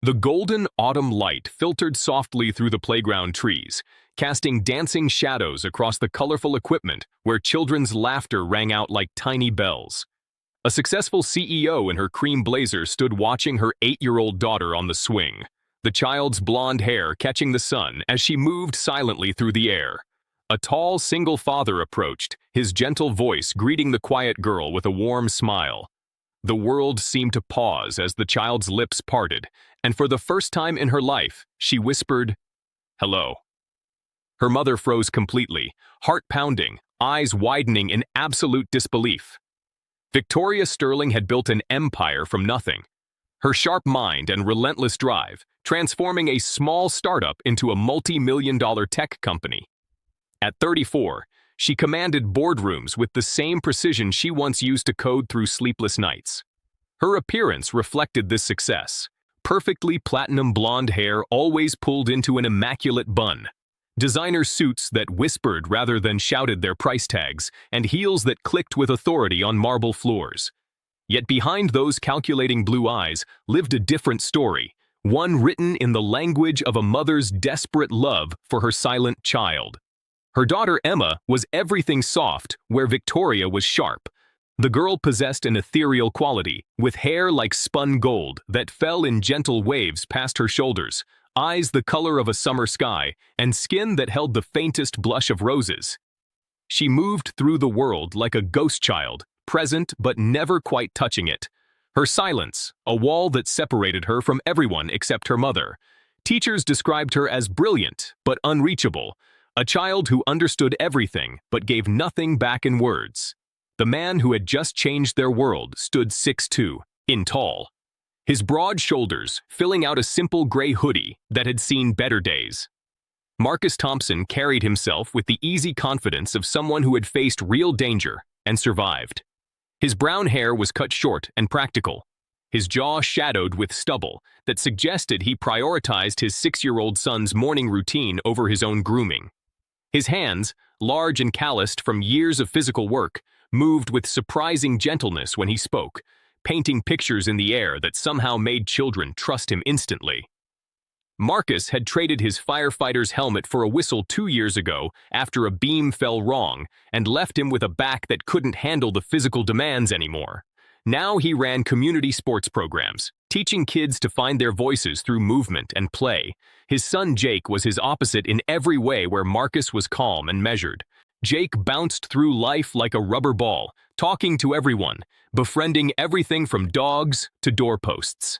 The golden autumn light filtered softly through the playground trees, casting dancing shadows across the colorful equipment where children's laughter rang out like tiny bells. A successful CEO in her cream blazer stood watching her 8-year-old daughter on the swing, the child's blonde hair catching the sun as she moved silently through the air. A tall, single father approached, his gentle voice greeting the quiet girl with a warm smile. The world seemed to pause as the child's lips parted, and for the first time in her life, she whispered, "Hello." Her mother froze completely, heart pounding, eyes widening in absolute disbelief. Victoria Sterling had built an empire from nothing. Her sharp mind and relentless drive, transforming a small startup into a multi-million-dollar tech company. At 34, she commanded boardrooms with the same precision she once used to code through sleepless nights. Her appearance reflected this success. Perfectly platinum blonde hair always pulled into an immaculate bun. Designer suits that whispered rather than shouted their price tags, and heels that clicked with authority on marble floors. Yet behind those calculating blue eyes lived a different story, one written in the language of a mother's desperate love for her silent child. Her daughter Emma was everything soft where Victoria was sharp. The girl possessed an ethereal quality, with hair like spun gold that fell in gentle waves past her shoulders, eyes the color of a summer sky, and skin that held the faintest blush of roses. She moved through the world like a ghost child, present but never quite touching it. Her silence, a wall that separated her from everyone except her mother. Teachers described her as brilliant but unreachable, a child who understood everything but gave nothing back in words. The man who had just changed their world stood 6'2", in tall. His broad shoulders filling out a simple gray hoodie that had seen better days. Marcus Thompson carried himself with the easy confidence of someone who had faced real danger and survived. His brown hair was cut short and practical, his jaw shadowed with stubble that suggested he prioritized his 6-year-old son's morning routine over his own grooming. His hands, large and calloused from years of physical work, moved with surprising gentleness when he spoke, painting pictures in the air that somehow made children trust him instantly. Marcus had traded his firefighter's helmet for a whistle 2 years ago after a beam fell wrong and left him with a back that couldn't handle the physical demands anymore. Now he ran community sports programs, teaching kids to find their voices through movement and play. His son Jake was his opposite in every way where Marcus was calm and measured. Jake bounced through life like a rubber ball, talking to everyone, befriending everything from dogs to doorposts.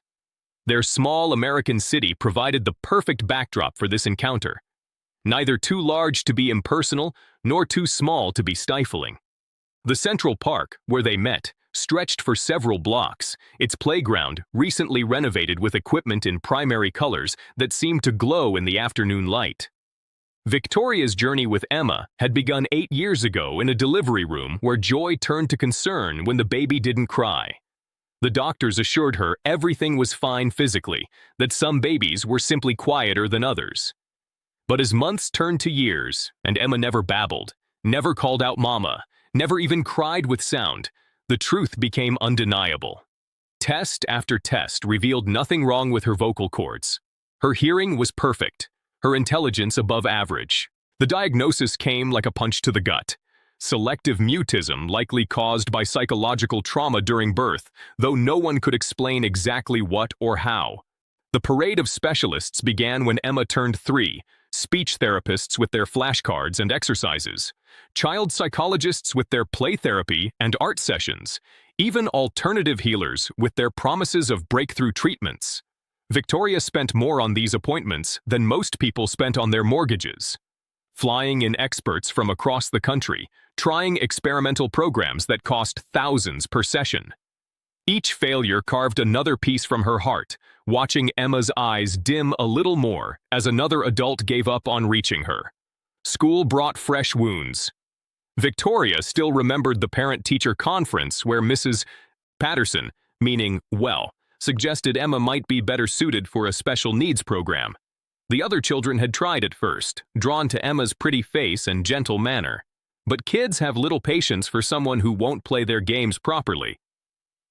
Their small American city provided the perfect backdrop for this encounter. Neither too large to be impersonal, nor too small to be stifling. The Central Park, where they met, stretched for several blocks, its playground recently renovated with equipment in primary colors that seemed to glow in the afternoon light. Victoria's journey with Emma had begun 8 years ago in a delivery room where joy turned to concern when the baby didn't cry. The doctors assured her everything was fine physically, that some babies were simply quieter than others. But as months turned to years, and Emma never babbled, never called out mama, never even cried with sound, the truth became undeniable. Test after test revealed nothing wrong with her vocal cords. Her hearing was perfect, her intelligence above average. The diagnosis came like a punch to the gut. Selective mutism likely caused by psychological trauma during birth, though no one could explain exactly what or how. The parade of specialists began when Emma turned 3, speech therapists with their flashcards and exercises, child psychologists with their play therapy and art sessions, even alternative healers with their promises of breakthrough treatments. Victoria spent more on these appointments than most people spent on their mortgages. Flying in experts from across the country, trying experimental programs that cost thousands per session. Each failure carved another piece from her heart, watching Emma's eyes dim a little more as another adult gave up on reaching her. School brought fresh wounds. Victoria still remembered the parent-teacher conference where Mrs. Patterson, meaning well, suggested Emma might be better suited for a special needs program. The other children had tried at first, drawn to Emma's pretty face and gentle manner. But kids have little patience for someone who won't play their games properly.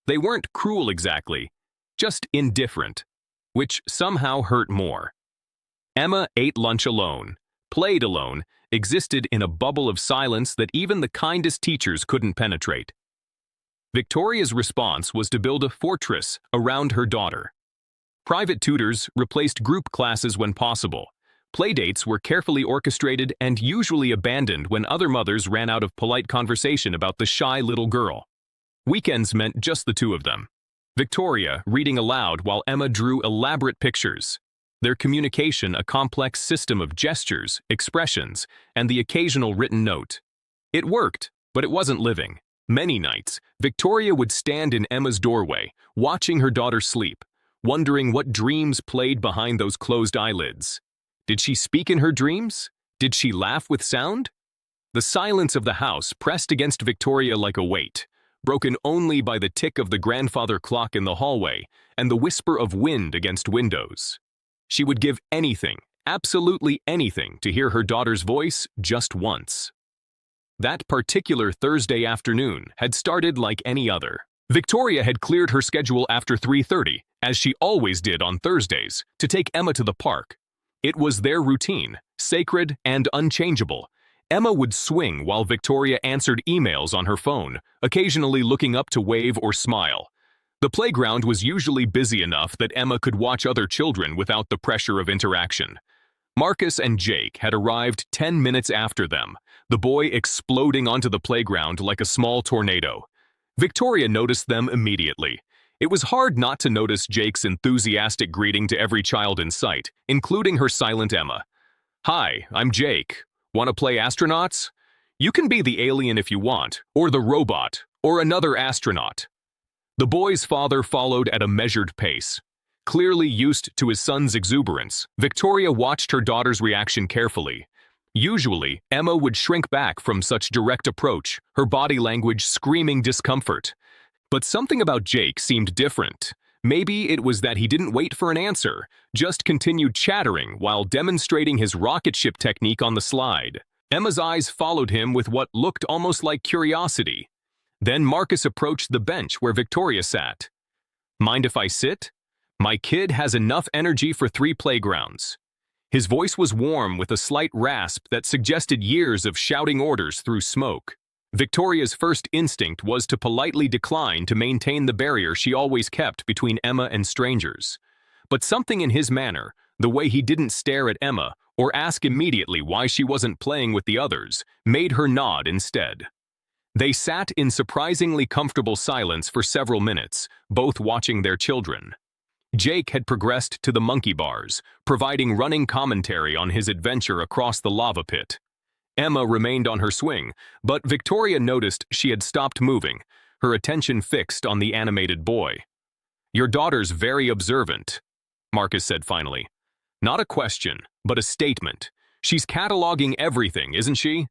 They weren't cruel exactly, just indifferent. which somehow hurt more. Emma ate lunch alone, played alone, existed in a bubble of silence that even the kindest teachers couldn't penetrate. Victoria's response was to build a fortress around her daughter. Private tutors replaced group classes when possible. Playdates were carefully orchestrated and usually abandoned when other mothers ran out of polite conversation about the shy little girl. Weekends meant just the two of them. Victoria reading aloud while Emma drew elaborate pictures. Their communication a complex system of gestures, expressions, and the occasional written note. It worked, but it wasn't living. Many nights, Victoria would stand in Emma's doorway, watching her daughter sleep, wondering what dreams played behind those closed eyelids. Did she speak in her dreams? Did she laugh with sound? The silence of the house pressed against Victoria like a weight, broken only by the tick of the grandfather clock in the hallway and the whisper of wind against windows. She would give anything, absolutely anything, to hear her daughter's voice just once. That particular Thursday afternoon had started like any other. Victoria had cleared her schedule after 3:30, as she always did on Thursdays, to take Emma to the park. It was their routine, sacred and unchangeable. Emma would swing while Victoria answered emails on her phone, occasionally looking up to wave or smile. The playground was usually busy enough that Emma could watch other children without the pressure of interaction. Marcus and Jake had arrived 10 minutes after them, the boy exploding onto the playground like a small tornado. Victoria noticed them immediately. It was hard not to notice Jake's enthusiastic greeting to every child in sight, including her silent Emma. "Hi, I'm Jake. Want to play astronauts? You can be the alien if you want, or the robot, or another astronaut." The boy's father followed at a measured pace. Clearly used to his son's exuberance, Victoria watched her daughter's reaction carefully. Usually, Emma would shrink back from such direct approach, her body language screaming discomfort. But something about Jake seemed different. Maybe it was that he didn't wait for an answer, just continued chattering while demonstrating his rocket ship technique on the slide. Emma's eyes followed him with what looked almost like curiosity. Then Marcus approached the bench where Victoria sat. "Mind if I sit? My kid has enough energy for 3 playgrounds." His voice was warm with a slight rasp that suggested years of shouting orders through smoke. Victoria's first instinct was to politely decline to maintain the barrier she always kept between Emma and strangers. But something in his manner, the way he didn't stare at Emma or ask immediately why she wasn't playing with the others, made her nod instead. They sat in surprisingly comfortable silence for several minutes, both watching their children. Jake had progressed to the monkey bars, providing running commentary on his adventure across the lava pit. Emma remained on her swing, but Victoria noticed she had stopped moving, her attention fixed on the animated boy. "Your daughter's very observant," Marcus said finally. "Not a question, but a statement. She's cataloging everything, isn't she?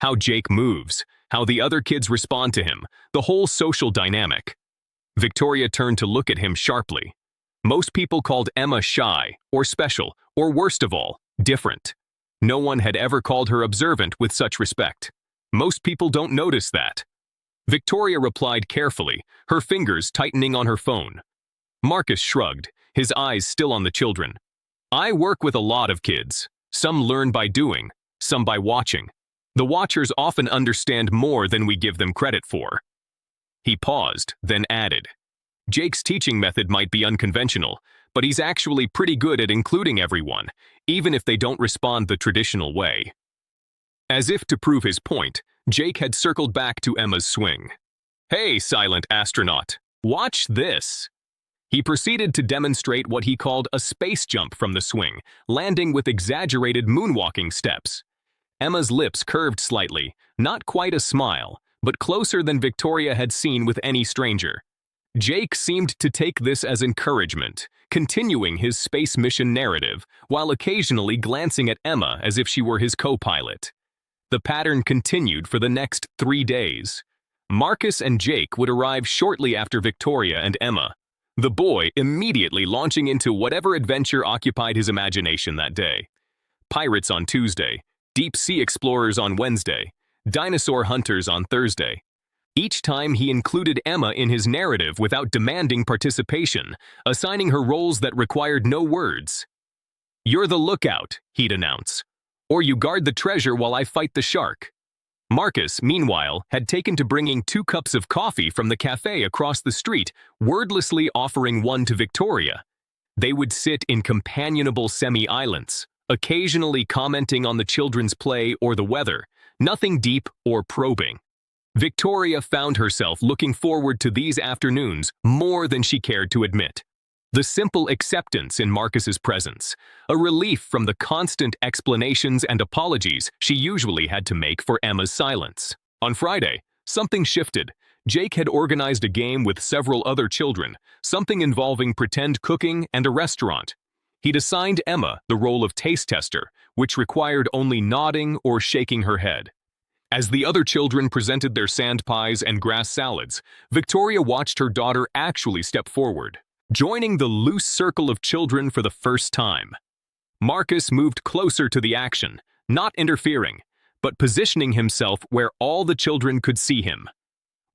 How Jake moves, how the other kids respond to him, the whole social dynamic." Victoria turned to look at him sharply. Most people called Emma shy, or special, or worst of all, different. No one had ever called her observant with such respect. Most people don't notice that. Victoria replied carefully, her fingers tightening on her phone. Marcus shrugged, his eyes still on the children. "I work with a lot of kids. Some learn by doing, some by watching. The watchers often understand more than we give them credit for." He paused, then added, "Jake's teaching method might be unconventional, but he's actually pretty good at including everyone, even if they don't respond the traditional way." As if to prove his point, Jake had circled back to Emma's swing. "Hey, silent astronaut, watch this." He proceeded to demonstrate what he called a space jump from the swing, landing with exaggerated moonwalking steps. Emma's lips curved slightly, not quite a smile, but closer than Victoria had seen with any stranger. Jake seemed to take this as encouragement, continuing his space mission narrative, while occasionally glancing at Emma as if she were his co-pilot. The pattern continued for the next 3 days. Marcus and Jake would arrive shortly after Victoria and Emma, the boy immediately launching into whatever adventure occupied his imagination that day. Pirates on Tuesday, deep-sea explorers on Wednesday, dinosaur hunters on Thursday. Each time he included Emma in his narrative without demanding participation, assigning her roles that required no words. "You're the lookout," he'd announce, "or you guard the treasure while I fight the shark." Marcus, meanwhile, had taken to bringing 2 cups of coffee from the cafe across the street, wordlessly offering one to Victoria. They would sit in companionable semi-silence, occasionally commenting on the children's play or the weather, nothing deep or probing. Victoria found herself looking forward to these afternoons more than she cared to admit. The simple acceptance in Marcus's presence, a relief from the constant explanations and apologies she usually had to make for Emma's silence. On Friday, something shifted. Jake had organized a game with several other children, something involving pretend cooking and a restaurant. He'd assigned Emma the role of taste tester, which required only nodding or shaking her head. As the other children presented their sand pies and grass salads, Victoria watched her daughter actually step forward, joining the loose circle of children for the first time. Marcus moved closer to the action, not interfering, but positioning himself where all the children could see him.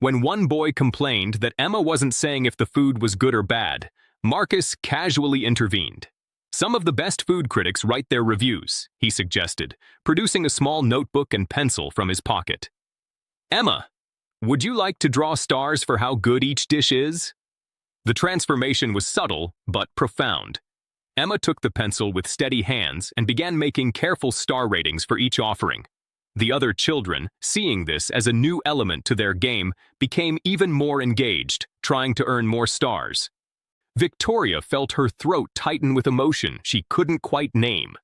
When one boy complained that Emma wasn't saying if the food was good or bad, Marcus casually intervened. "Some of the best food critics write their reviews," he suggested, producing a small notebook and pencil from his pocket. "Emma, would you like to draw stars for how good each dish is?" The transformation was subtle, but profound. Emma took the pencil with steady hands and began making careful star ratings for each offering. The other children, seeing this as a new element to their game, became even more engaged, trying to earn more stars. Victoria felt her throat tighten with emotion she couldn't quite name.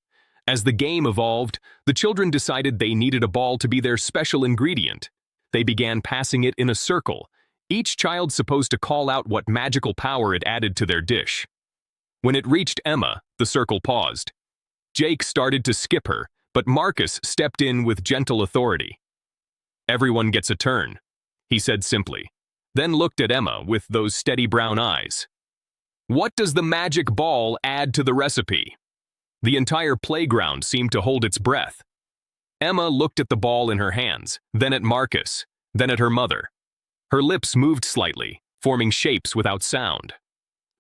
As the game evolved, the children decided they needed a ball to be their special ingredient. They began passing it in a circle, each child supposed to call out what magical power it added to their dish. When it reached Emma, the circle paused. Jake started to skip her, but Marcus stepped in with gentle authority. "Everyone gets a turn," he said simply, then looked at Emma with those steady brown eyes. "What does the magic ball add to the recipe?" The entire playground seemed to hold its breath. Emma looked at the ball in her hands, then at Marcus, then at her mother. Her lips moved slightly, forming shapes without sound.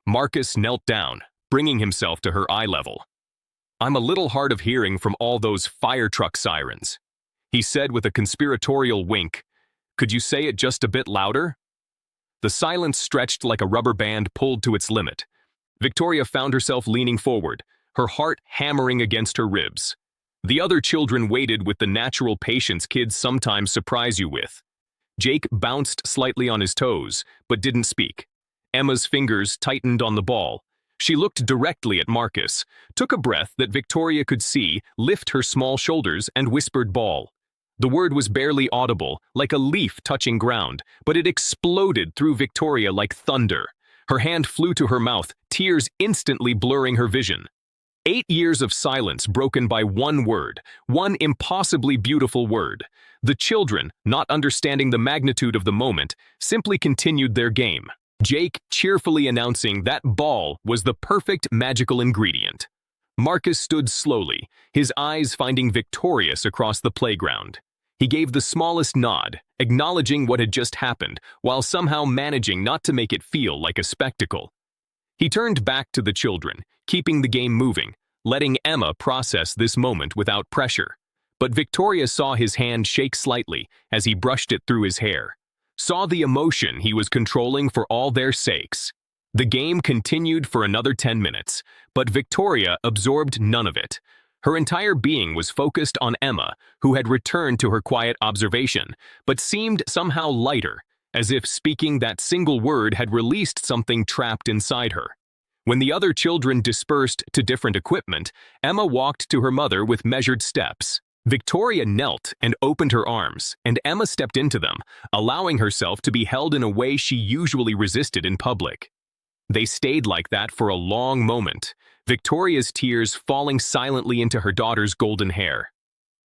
Marcus knelt down, bringing himself to her eye level. "I'm a little hard of hearing from all those fire truck sirens," he said with a conspiratorial wink. "Could you say it just a bit louder?" The silence stretched like a rubber band pulled to its limit. Victoria found herself leaning forward, her heart hammering against her ribs. The other children waited with the natural patience kids sometimes surprise you with. Jake bounced slightly on his toes, but didn't speak. Emma's fingers tightened on the ball. She looked directly at Marcus, took a breath that Victoria could see, lift her small shoulders, and whispered "ball." The word was barely audible, like a leaf touching ground, but it exploded through Victoria like thunder. Her hand flew to her mouth, tears instantly blurring her vision. 8 years of silence broken by one word, one impossibly beautiful word. The children, not understanding the magnitude of the moment, simply continued their game. Jake cheerfully announcing that ball was the perfect magical ingredient. Marcus stood slowly, his eyes finding Victorious across the playground. He gave the smallest nod, acknowledging what had just happened, while somehow managing not to make it feel like a spectacle. He turned back to the children, keeping the game moving, letting Emma process this moment without pressure. But Victoria saw his hand shake slightly as he brushed it through his hair, saw the emotion he was controlling for all their sakes. The game continued for another 10 minutes, but Victoria absorbed none of it. Her entire being was focused on Emma, who had returned to her quiet observation, but seemed somehow lighter, as if speaking that single word had released something trapped inside her. When the other children dispersed to different equipment, Emma walked to her mother with measured steps. Victoria knelt and opened her arms, and Emma stepped into them, allowing herself to be held in a way she usually resisted in public. They stayed like that for a long moment, Victoria's tears falling silently into her daughter's golden hair.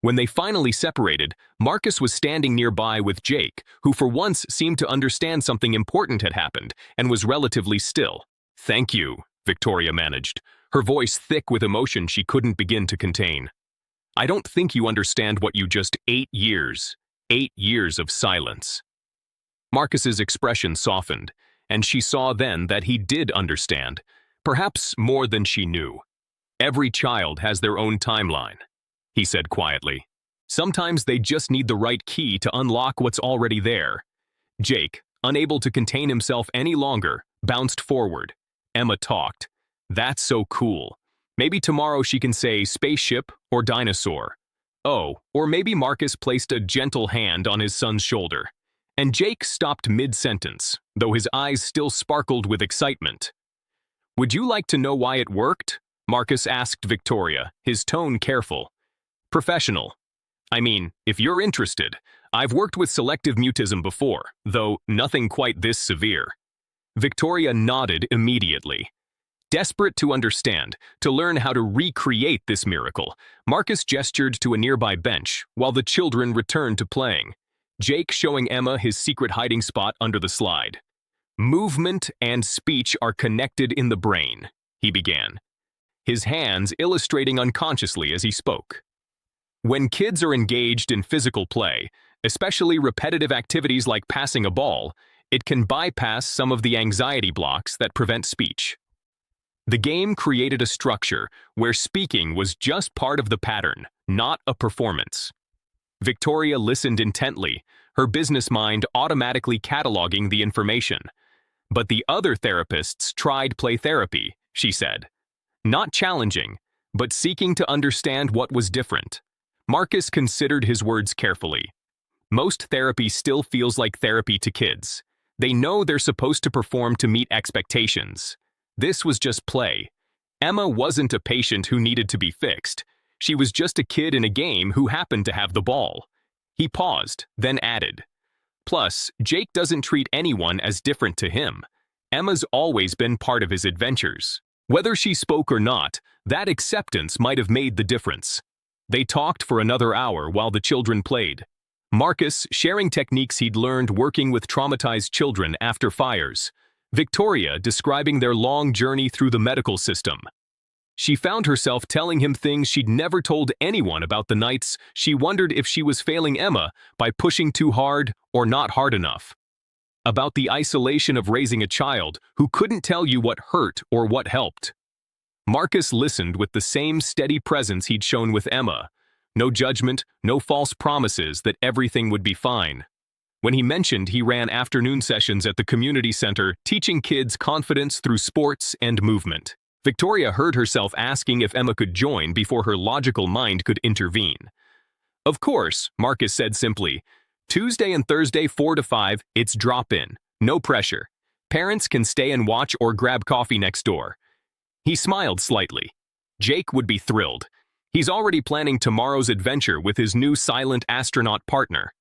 When they finally separated, Marcus was standing nearby with Jake, who for once seemed to understand something important had happened, and was relatively still. "Thank you," Victoria managed, her voice thick with emotion she couldn't begin to contain. "I don't think you understand what you just 8 years of silence." Marcus's expression softened, and she saw then that he did understand, perhaps more than she knew. Every child has their own timeline, he said quietly. Sometimes they just need the right key to unlock what's already there. Jake, unable to contain himself any longer, bounced forward. Emma talked. That's so cool. Maybe tomorrow she can say spaceship or dinosaur. Oh, or maybe Marcus placed a gentle hand on his son's shoulder. And Jake stopped mid-sentence, though his eyes still sparkled with excitement. Would you like to know why it worked? Marcus asked Victoria, his tone careful. Professional. I mean, if you're interested, I've worked with selective mutism before, though nothing quite this severe. Victoria nodded immediately. Desperate to understand, to learn how to recreate this miracle, Marcus gestured to a nearby bench while the children returned to playing, Jake showing Emma his secret hiding spot under the slide. Movement and speech are connected in the brain, he began, his hands illustrating unconsciously as he spoke. When kids are engaged in physical play, especially repetitive activities like passing a ball, it can bypass some of the anxiety blocks that prevent speech. The game created a structure where speaking was just part of the pattern, not a performance. Victoria listened intently, her business mind automatically cataloging the information. But the other therapists tried play therapy, she said. Not challenging, but seeking to understand what was different. Marcus considered his words carefully. Most therapy still feels like therapy to kids. They know they're supposed to perform to meet expectations. This was just play. Emma wasn't a patient who needed to be fixed. She was just a kid in a game who happened to have the ball. He paused, then added. Plus, Jake doesn't treat anyone as different to him. Emma's always been part of his adventures. Whether she spoke or not, that acceptance might have made the difference. They talked for another hour while the children played. Marcus sharing techniques he'd learned working with traumatized children after fires. Victoria describing their long journey through the medical system. She found herself telling him things she'd never told anyone about the nights she wondered if she was failing Emma by pushing too hard or not hard enough. About the isolation of raising a child who couldn't tell you what hurt or what helped. Marcus listened with the same steady presence he'd shown with Emma. No judgment, no false promises that everything would be fine. When he mentioned he ran afternoon sessions at the community center, teaching kids confidence through sports and movement, Victoria heard herself asking if Emma could join before her logical mind could intervene. Of course, Marcus said simply, Tuesday and Thursday 4 to 5, it's drop-in, no pressure. Parents can stay and watch or grab coffee next door. He smiled slightly. Jake would be thrilled. He's already planning tomorrow's adventure with his new silent astronaut partner.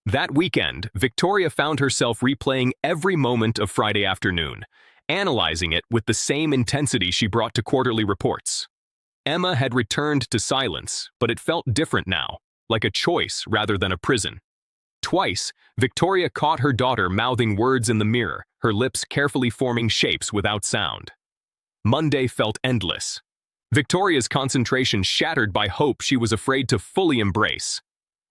That weekend, Victoria found herself replaying every moment of Friday afternoon, analyzing it with the same intensity she brought to quarterly reports. Emma had returned to silence, but it felt different now, like a choice rather than a prison. Twice, Victoria caught her daughter mouthing words in the mirror, her lips carefully forming shapes without sound. Monday felt endless. Victoria's concentration shattered by hope she was afraid to fully embrace.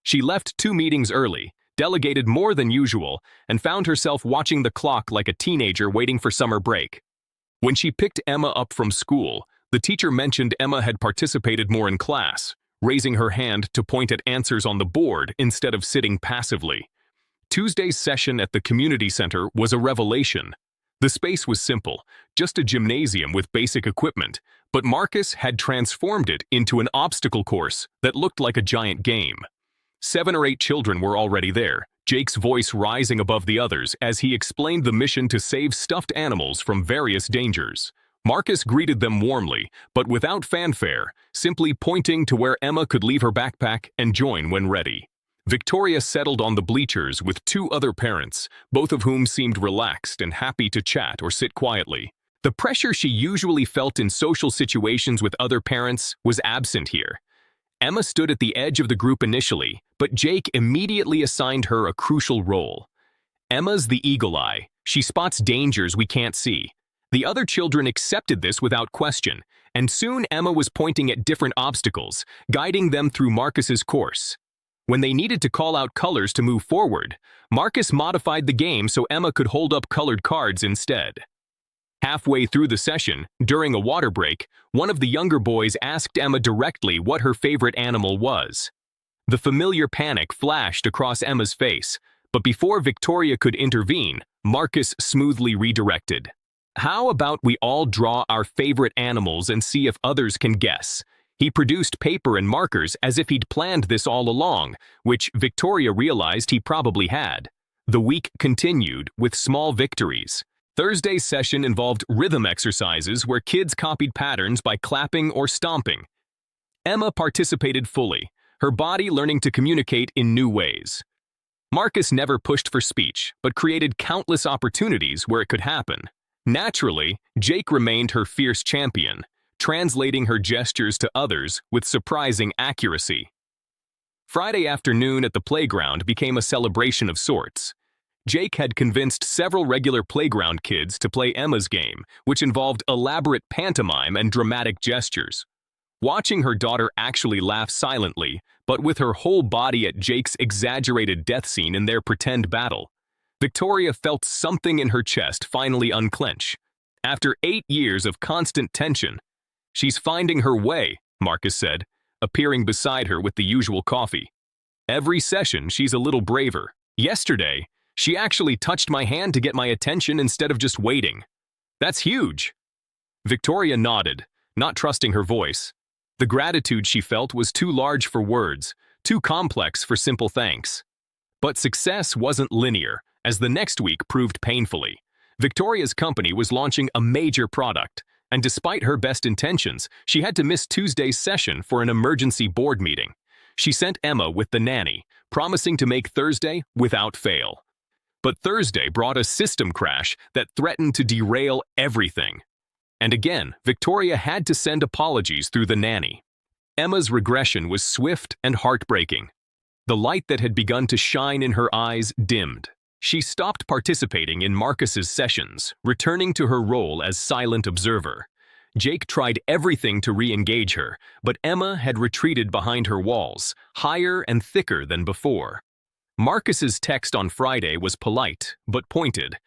She left 2 meetings early, delegated more than usual, and found herself watching the clock like a teenager waiting for summer break. When she picked Emma up from school, the teacher mentioned Emma had participated more in class, raising her hand to point at answers on the board instead of sitting passively. Tuesday's session at the community center was a revelation. The space was simple, just a gymnasium with basic equipment, but Marcus had transformed it into an obstacle course that looked like a giant game. 7 or 8 children were already there, Jake's voice rising above the others as he explained the mission to save stuffed animals from various dangers. Marcus greeted them warmly, but without fanfare, simply pointing to where Emma could leave her backpack and join when ready. Victoria settled on the bleachers with 2 other parents, both of whom seemed relaxed and happy to chat or sit quietly. The pressure she usually felt in social situations with other parents was absent here. Emma stood at the edge of the group initially, but Jake immediately assigned her a crucial role. Emma's the eagle eye. She spots dangers we can't see. The other children accepted this without question, and soon Emma was pointing at different obstacles, guiding them through Marcus's course. When they needed to call out colors to move forward, Marcus modified the game so Emma could hold up colored cards instead. Halfway through the session, during a water break, one of the younger boys asked Emma directly what her favorite animal was. The familiar panic flashed across Emma's face, but before Victoria could intervene, Marcus smoothly redirected. "How about we all draw our favorite animals and see if others can guess?" He produced paper and markers as if he'd planned this all along, which Victoria realized he probably had. The week continued with small victories. Thursday's session involved rhythm exercises where kids copied patterns by clapping or stomping. Emma participated fully, her body learning to communicate in new ways. Marcus never pushed for speech, but created countless opportunities where it could happen. Naturally, Jake remained her fierce champion, translating her gestures to others with surprising accuracy. Friday afternoon at the playground became a celebration of sorts. Jake had convinced several regular playground kids to play Emma's game, which involved elaborate pantomime and dramatic gestures. Watching her daughter actually laugh silently, but with her whole body at Jake's exaggerated death scene in their pretend battle, Victoria felt something in her chest finally unclench. After 8 years of constant tension, "She's finding her way," Marcus said, appearing beside her with the usual coffee. "Every session, she's a little braver. Yesterday, she actually touched my hand to get my attention instead of just waiting. That's huge." Victoria nodded, not trusting her voice. The gratitude she felt was too large for words, too complex for simple thanks. But success wasn't linear, as the next week proved painfully. Victoria's company was launching a major product, and despite her best intentions, she had to miss Tuesday's session for an emergency board meeting. She sent Emma with the nanny, promising to make Thursday without fail. But Thursday brought a system crash that threatened to derail everything. And again, Victoria had to send apologies through the nanny. Emma's regression was swift and heartbreaking. The light that had begun to shine in her eyes dimmed. She stopped participating in Marcus's sessions, returning to her role as silent observer. Jake tried everything to re-engage her, but Emma had retreated behind her walls, higher and thicker than before. Marcus's text on Friday was polite, but pointed.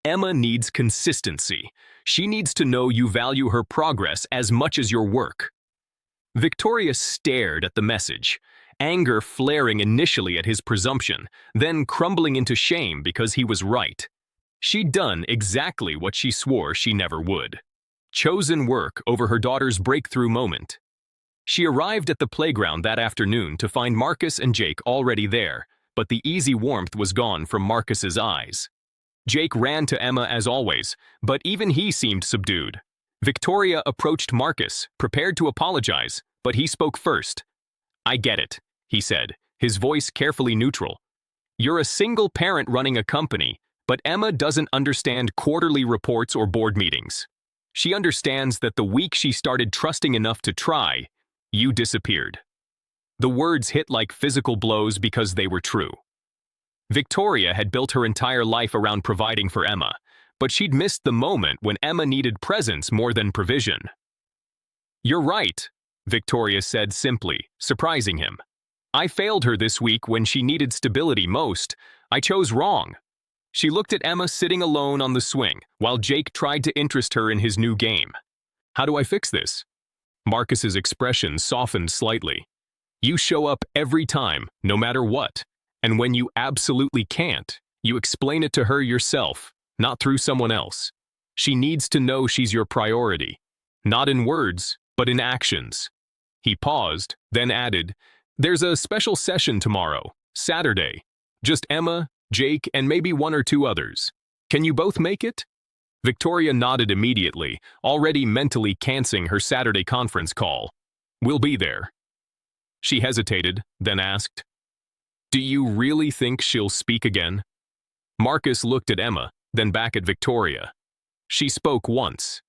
"Emma needs consistency. She needs to know you value her progress as much as your work." Victoria stared at the message, anger flaring initially at his presumption, then crumbling into shame because he was right. She'd done exactly what she swore she never would. Chosen work over her daughter's breakthrough moment. She arrived at the playground that afternoon to find Marcus and Jake already there, but the easy warmth was gone from Marcus's eyes. Jake ran to Emma as always, but even he seemed subdued. Victoria approached Marcus, prepared to apologize, but he spoke first. "I get it," he said, his voice carefully neutral. "You're a single parent running a company, but Emma doesn't understand quarterly reports or board meetings. She understands that the week she started trusting enough to try, you disappeared." The words hit like physical blows because they were true. Victoria had built her entire life around providing for Emma, but she'd missed the moment when Emma needed presence more than provision. "You're right," Victoria said simply, surprising him. "I failed her this week when she needed stability most. I chose wrong." She looked at Emma sitting alone on the swing, while Jake tried to interest her in his new game. "How do I fix this?" Marcus's expression softened slightly. "You show up every time, no matter what. And when you absolutely can't, you explain it to her yourself, not through someone else. She needs to know she's your priority, not in words, but in actions." He paused, then added, "There's a special session tomorrow, Saturday. Just Emma, Jake, and maybe 1 or 2 others. Can you both make it?" Victoria nodded immediately, already mentally canceling her Saturday conference call. "We'll be there." She hesitated, then asked, "Do you really think she'll speak again?" Marcus looked at Emma, then back at Victoria. "She spoke once.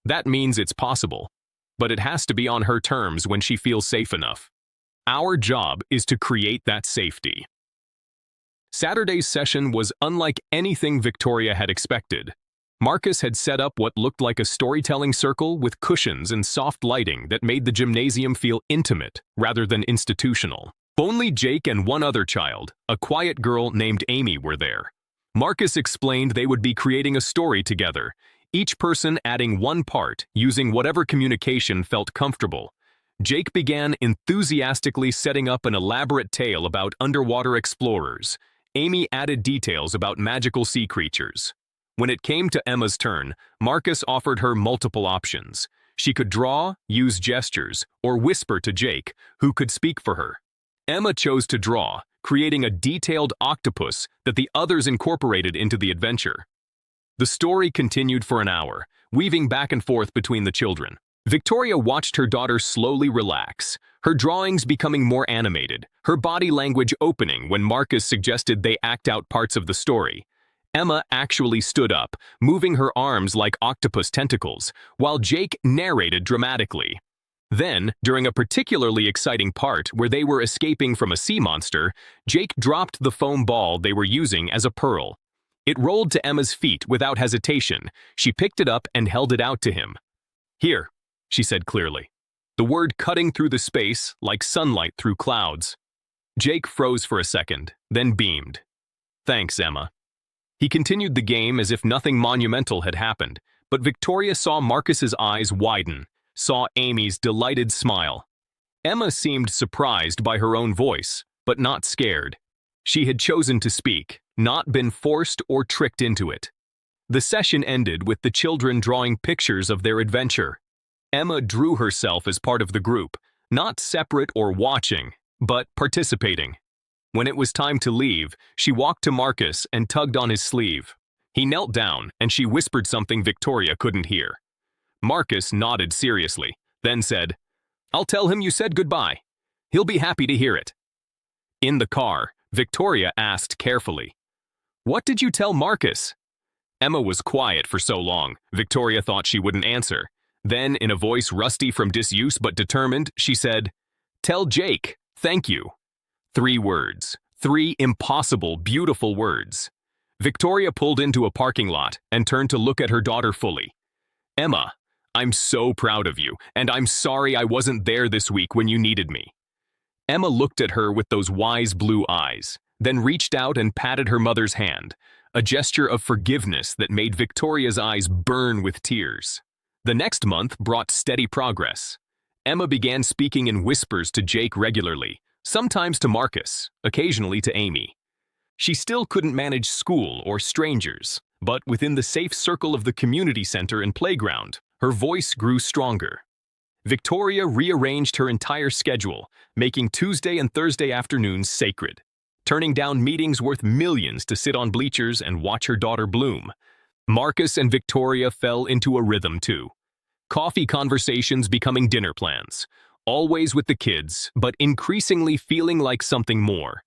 That means it's possible, but it has to be on her terms when she feels safe enough. Our job is to create that safety." Saturday's session was unlike anything Victoria had expected. Marcus had set up what looked like a storytelling circle with cushions and soft lighting that made the gymnasium feel intimate rather than institutional. Only Jake and one other child, a quiet girl named Amy, were there. Marcus explained they would be creating a story together, each person adding one part, using whatever communication felt comfortable. Jake began enthusiastically setting up an elaborate tale about underwater explorers. Amy added details about magical sea creatures. When it came to Emma's turn, Marcus offered her multiple options. She could draw, use gestures, or whisper to Jake, who could speak for her. Emma chose to draw, creating a detailed octopus that the others incorporated into the adventure. The story continued for an hour, weaving back and forth between the children. Victoria watched her daughter slowly relax, her drawings becoming more animated, her body language opening when Marcus suggested they act out parts of the story. Emma actually stood up, moving her arms like octopus tentacles, while Jake narrated dramatically. Then, during a particularly exciting part where they were escaping from a sea monster, Jake dropped the foam ball they were using as a pearl. It rolled to Emma's feet without hesitation. She picked it up and held it out to him. "Here," she said clearly, the word cutting through the space like sunlight through clouds. Jake froze for a second, then beamed. "Thanks, Emma." He continued the game as if nothing monumental had happened, but Victoria saw Marcus's eyes widen, saw Amy's delighted smile. Emma seemed surprised by her own voice, but not scared. She had chosen to speak, not been forced or tricked into it. The session ended with the children drawing pictures of their adventure. Emma drew herself as part of the group, not separate or watching, but participating. When it was time to leave, she walked to Marcus and tugged on his sleeve. He knelt down, and she whispered something Victoria couldn't hear. Marcus nodded seriously, then said, "I'll tell him you said goodbye. He'll be happy to hear it." In the car, Victoria asked carefully, "What did you tell Marcus?" Emma was quiet for so long, Victoria thought she wouldn't answer. Then, in a voice rusty from disuse but determined, she said, "Tell Jake, thank you." 3 words. 3 impossible, beautiful words. Victoria pulled into a parking lot and turned to look at her daughter fully. "Emma, I'm so proud of you, and I'm sorry I wasn't there this week when you needed me." Emma looked at her with those wise blue eyes, then reached out and patted her mother's hand, a gesture of forgiveness that made Victoria's eyes burn with tears. The next month brought steady progress. Emma began speaking in whispers to Jake regularly, sometimes to Marcus, occasionally to Amy. She still couldn't manage school or strangers, but within the safe circle of the community center and playground, her voice grew stronger. Victoria rearranged her entire schedule, making Tuesday and Thursday afternoons sacred, turning down meetings worth millions to sit on bleachers and watch her daughter bloom. Marcus and Victoria fell into a rhythm too. Coffee conversations becoming dinner plans, always with the kids, but increasingly feeling like something more.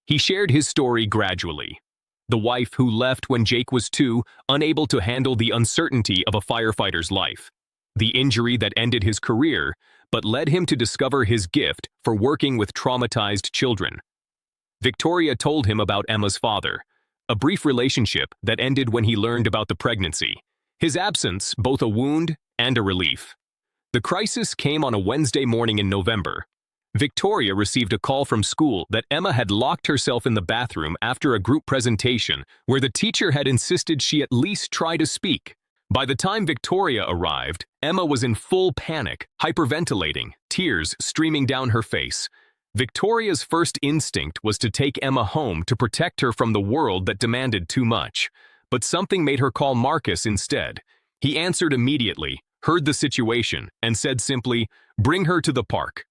He shared his story gradually. The wife who left when Jake was 2, unable to handle the uncertainty of a firefighter's life. The injury that ended his career, but led him to discover his gift for working with traumatized children. Victoria told him about Emma's father, a brief relationship that ended when he learned about the pregnancy. His absence, both a wound and a relief. The crisis came on a Wednesday morning in November. Victoria received a call from school that Emma had locked herself in the bathroom after a group presentation where the teacher had insisted she at least try to speak. By the time Victoria arrived, Emma was in full panic, hyperventilating, tears streaming down her face. Victoria's first instinct was to take Emma home to protect her from the world that demanded too much. But something made her call Marcus instead. He answered immediately, heard the situation, and said simply, "Bring her to the park.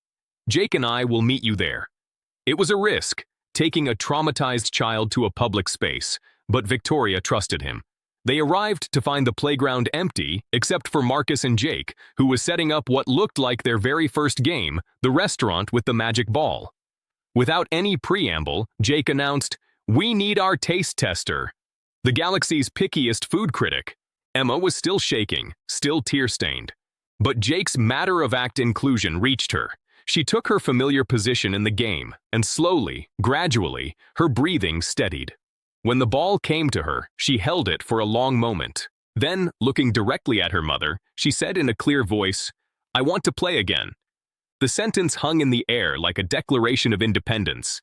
Jake and I will meet you there." It was a risk, taking a traumatized child to a public space, but Victoria trusted him. They arrived to find the playground empty, except for Marcus and Jake, who was setting up what looked like their very first game, the restaurant with the magic ball. Without any preamble, Jake announced, "We need our taste tester," the galaxy's pickiest food critic. Emma was still shaking, still tear-stained. But Jake's matter-of-fact inclusion reached her. She took her familiar position in the game, and slowly, gradually, her breathing steadied. When the ball came to her, she held it for a long moment. Then, looking directly at her mother, she said in a clear voice, "I want to play again." The sentence hung in the air like a declaration of independence.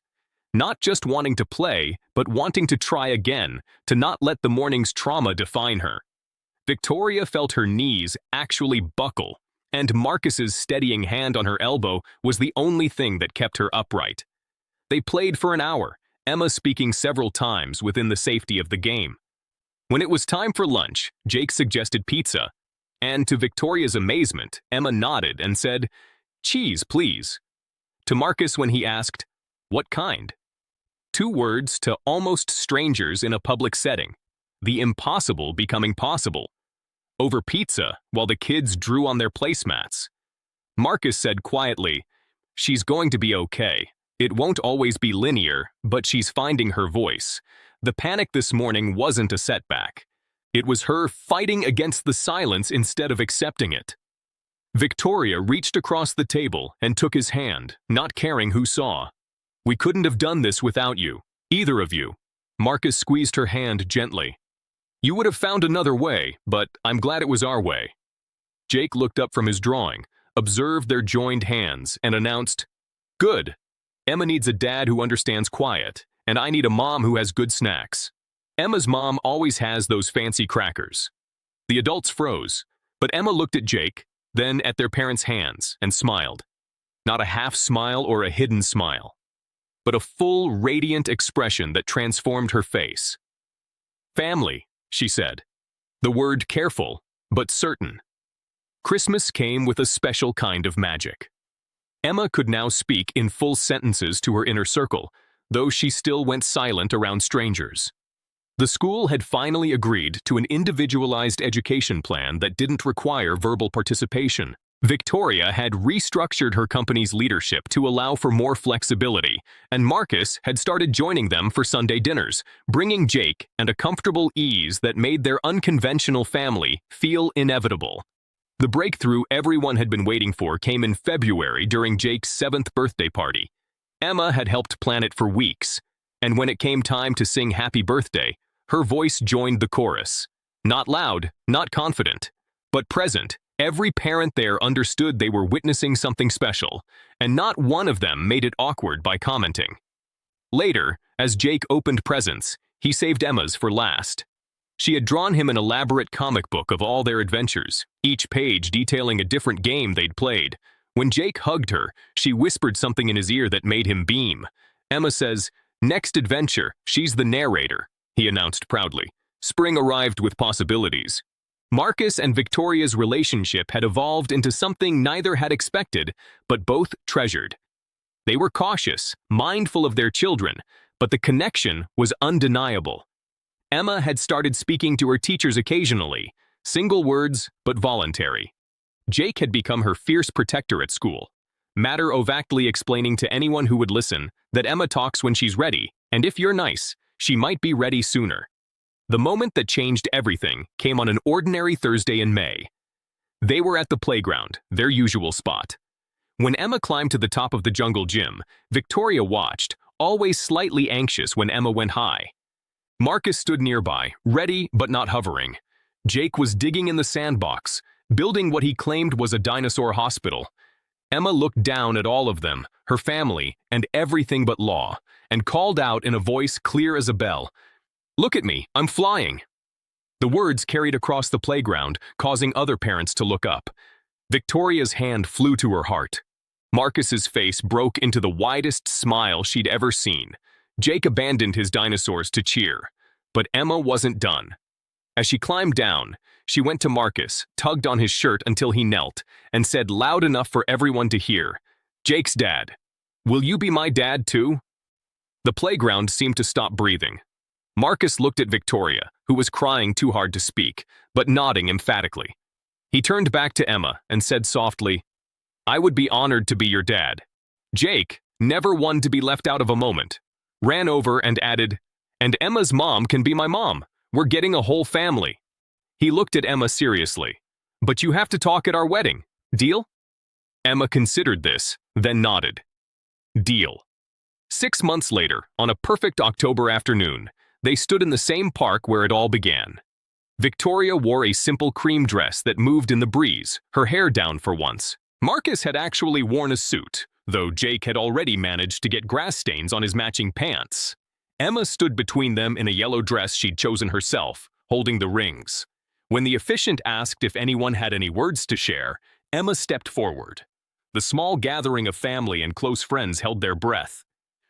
Not just wanting to play, but wanting to try again, to not let the morning's trauma define her. Victoria felt her knees actually buckle, and Marcus's steadying hand on her elbow was the only thing that kept her upright. They played for an hour, Emma speaking several times within the safety of the game. When it was time for lunch, Jake suggested pizza, and to Victoria's amazement, Emma nodded and said, "Cheese, please." To Marcus when he asked, "What kind?" 2 words to almost strangers in a public setting, the impossible becoming possible. Over pizza, while the kids drew on their placemats. Marcus said quietly, "She's going to be okay. It won't always be linear, but she's finding her voice. The panic this morning wasn't a setback. It was her fighting against the silence instead of accepting it." Victoria reached across the table and took his hand, not caring who saw. "We couldn't have done this without you, either of you." Marcus squeezed her hand gently. "You would have found another way, but I'm glad it was our way." Jake looked up from his drawing, observed their joined hands, and announced, "Good. Emma needs a dad who understands quiet, and I need a mom who has good snacks. Emma's mom always has those fancy crackers." The adults froze, but Emma looked at Jake, then at their parents' hands, and smiled. Not a half smile or a hidden smile, but a full, radiant expression that transformed her face. "Family," she said. The word careful, but certain. Christmas came with a special kind of magic. Emma could now speak in full sentences to her inner circle, though she still went silent around strangers. The school had finally agreed to an individualized education plan that didn't require verbal participation. Victoria had restructured her company's leadership to allow for more flexibility, and Marcus had started joining them for Sunday dinners, bringing Jake and a comfortable ease that made their unconventional family feel inevitable. The breakthrough everyone had been waiting for came in February during Jake's 7th birthday party. Emma had helped plan it for weeks, and when it came time to sing Happy Birthday, her voice joined the chorus. Not loud, not confident, but present. Every parent there understood they were witnessing something special, and not one of them made it awkward by commenting. Later, as Jake opened presents, he saved Emma's for last. She had drawn him an elaborate comic book of all their adventures, each page detailing a different game they'd played. When Jake hugged her, she whispered something in his ear that made him beam. Emma says, "Next adventure, she's the narrator," he announced proudly. Spring arrived with possibilities. Marcus and Victoria's relationship had evolved into something neither had expected, but both treasured. They were cautious, mindful of their children, but the connection was undeniable. Emma had started speaking to her teachers occasionally, single words but voluntary. Jake had become her fierce protector at school, matter-of-factly explaining to anyone who would listen that Emma talks when she's ready, and if you're nice, she might be ready sooner. The moment that changed everything came on an ordinary Thursday in May. They were at the playground, their usual spot. When Emma climbed to the top of the jungle gym, Victoria watched, always slightly anxious when Emma went high. Marcus stood nearby, ready but not hovering. Jake was digging in the sandbox, building what he claimed was a dinosaur hospital. Emma looked down at all of them, her family, and everything but Law, and called out in a voice clear as a bell, "Look at me, I'm flying." The words carried across the playground, causing other parents to look up. Victoria's hand flew to her heart. Marcus's face broke into the widest smile she'd ever seen. Jake abandoned his dinosaurs to cheer, but Emma wasn't done. As she climbed down, she went to Marcus, tugged on his shirt until he knelt, and said loud enough for everyone to hear, "Jake's dad. Will you be my dad too?" The playground seemed to stop breathing. Marcus looked at Victoria, who was crying too hard to speak, but nodding emphatically. He turned back to Emma and said softly, "I would be honored to be your dad." Jake, never one to be left out of a moment, ran over and added, "And Emma's mom can be my mom. We're getting a whole family." He looked at Emma seriously. "But you have to talk at our wedding. Deal?" Emma considered this, then nodded. Deal. 6 months later, on a perfect October afternoon, they stood in the same park where it all began. Victoria wore a simple cream dress that moved in the breeze, her hair down for once. Marcus had actually worn a suit, though Jake had already managed to get grass stains on his matching pants. Emma stood between them in a yellow dress she'd chosen herself, holding the rings. When the officiant asked if anyone had any words to share, Emma stepped forward. The small gathering of family and close friends held their breath.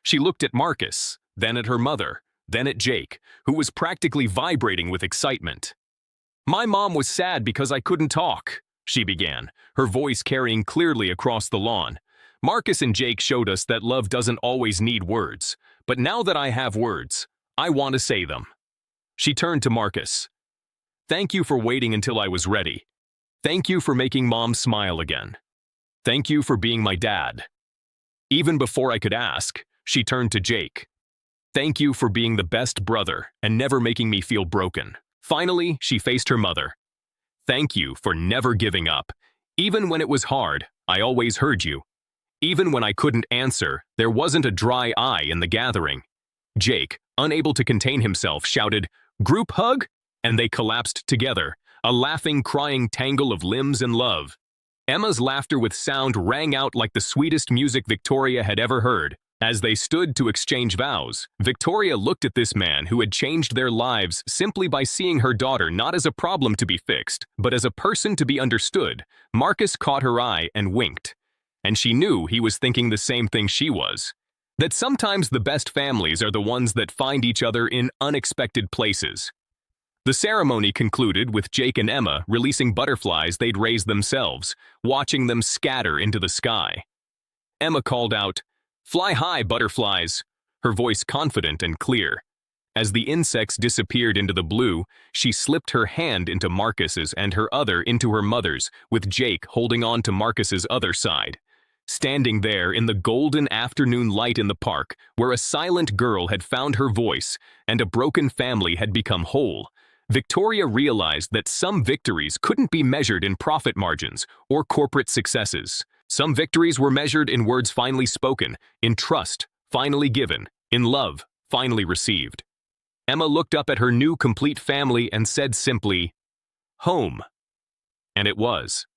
She looked at Marcus, then at her mother, then at Jake, who was practically vibrating with excitement. "My mom was sad because I couldn't talk," she began, her voice carrying clearly across the lawn. "Marcus and Jake showed us that love doesn't always need words, but now that I have words, I want to say them." She turned to Marcus. "Thank you for waiting until I was ready. Thank you for making Mom smile again. Thank you for being my dad." Even before I could ask, she turned to Jake. "Thank you for being the best brother and never making me feel broken." Finally, she faced her mother. "Thank you for never giving up. Even when it was hard, I always heard you. Even when I couldn't answer, there wasn't a dry eye in the gathering." Jake, unable to contain himself, shouted, "Group hug?" And they collapsed together, a laughing, crying tangle of limbs and love. Emma's laughter with sound rang out like the sweetest music Victoria had ever heard. As they stood to exchange vows, Victoria looked at this man who had changed their lives simply by seeing her daughter not as a problem to be fixed, but as a person to be understood. Marcus caught her eye and winked. And she knew he was thinking the same thing she was. That sometimes the best families are the ones that find each other in unexpected places. The ceremony concluded with Jake and Emma releasing butterflies they'd raised themselves, watching them scatter into the sky. Emma called out, "Fly high, butterflies," her voice confident and clear. As the insects disappeared into the blue, she slipped her hand into Marcus's and her other into her mother's, with Jake holding on to Marcus's other side. Standing there in the golden afternoon light in the park, where a silent girl had found her voice and a broken family had become whole, Victoria realized that some victories couldn't be measured in profit margins or corporate successes. Some victories were measured in words finally spoken, in trust finally given, in love finally received. Emma looked up at her new complete family and said simply, "Home." And it was.